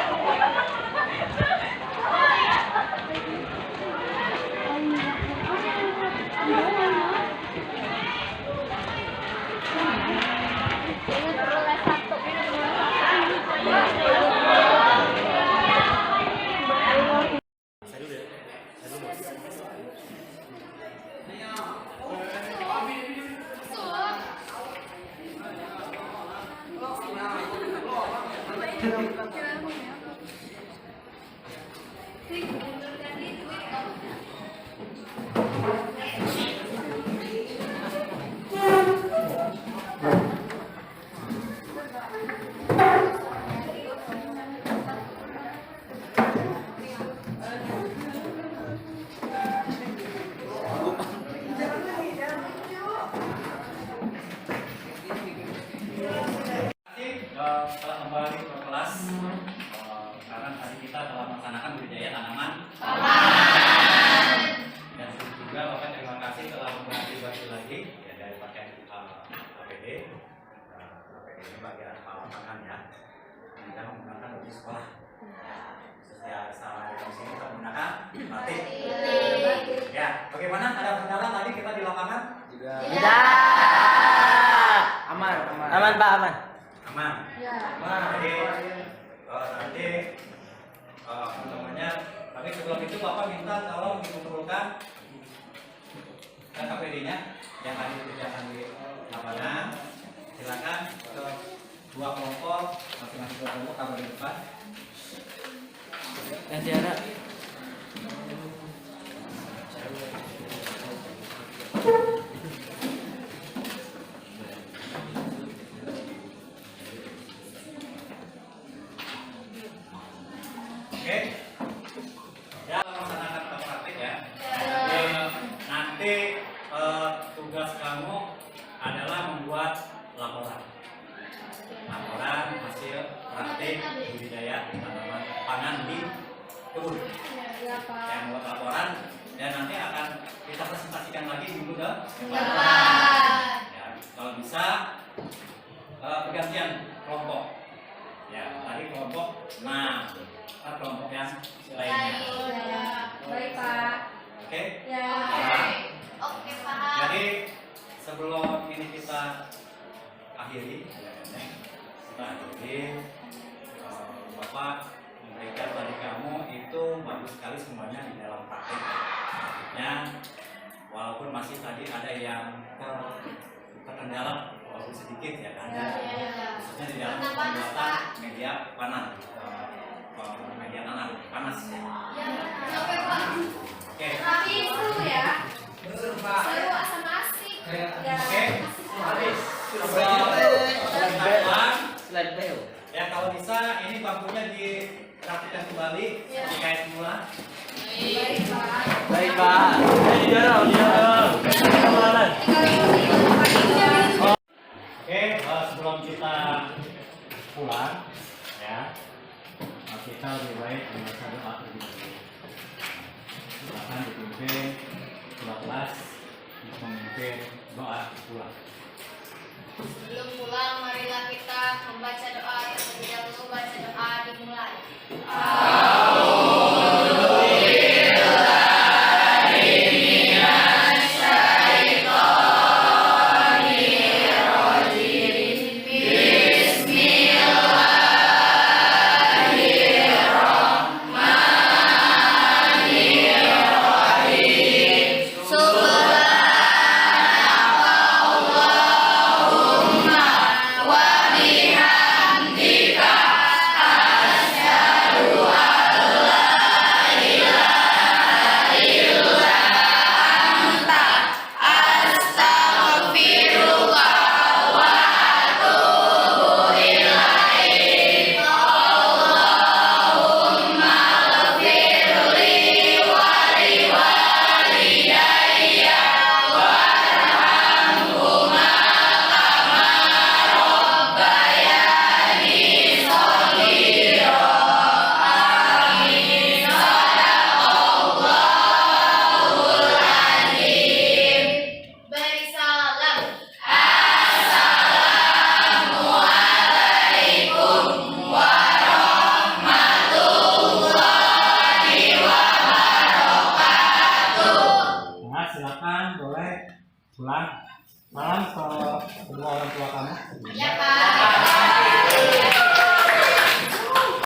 Setelah kembali ke kelas, karena tadi kita telah melaksanakan budidaya tanaman. Dan juga Bapak terima kasih telah memberi baju lagi ya, dari pakai APD. APD ini bagian alat tangan ya. Kita menggunakan baju sekolah. Ya, sama di sini kita menggunakan batik. Ya, bagaimana? Ada kendala tadi kita di lapangan? Tidak. Aman, Pak, aman. Aman. Jadi nanti namanya. Tapi sebelum itu Bapak minta tolong dikumpulkan KPD-nya yang tadi dikerjakan di lapangan. Silakan ke dua kelompok, masing-masing dua kelompok taruh di depan. Dan Tiara. Oke, ya melaksanakan praktik ya. Nanti tugas kamu adalah membuat laporan hasil praktik budidaya tanaman pangan di kebun. Yang membuat laporan dan nanti akan kita presentasikan lagi minggu depan. Ya, kalau bisa pergantian kelompok. Ya, tadi kelompok. Nah, kelompok yang lainnya. Baik, Pak. Oke? Ya. Oke, Pak. Jadi sebelum ini kita akhiri, Bapak memberikan tadi kamu itu bagus sekali semuanya di dalam prakteknya. Walaupun masih tadi ada yang terkendala walaupun sedikit ya kan. Khususnya di dalam pembuatan media panas. Media tanam panas. Sampai, Pak. Oke. Tapi seru ya. Seru, Pak. Seru asam asik. Oke. Habis. Slide bel. Ya kalau bisa ini bangkunya dirapikan kembali dikait semula. Baik, Pak. Oke, sebelum kita pulang, ya, kita lebih baik membaca doa terlebih dahulu. Silakan dipimpin ketua kelas untuk memimpin doa pulang. Sebelum pulang, marilah kita membaca doa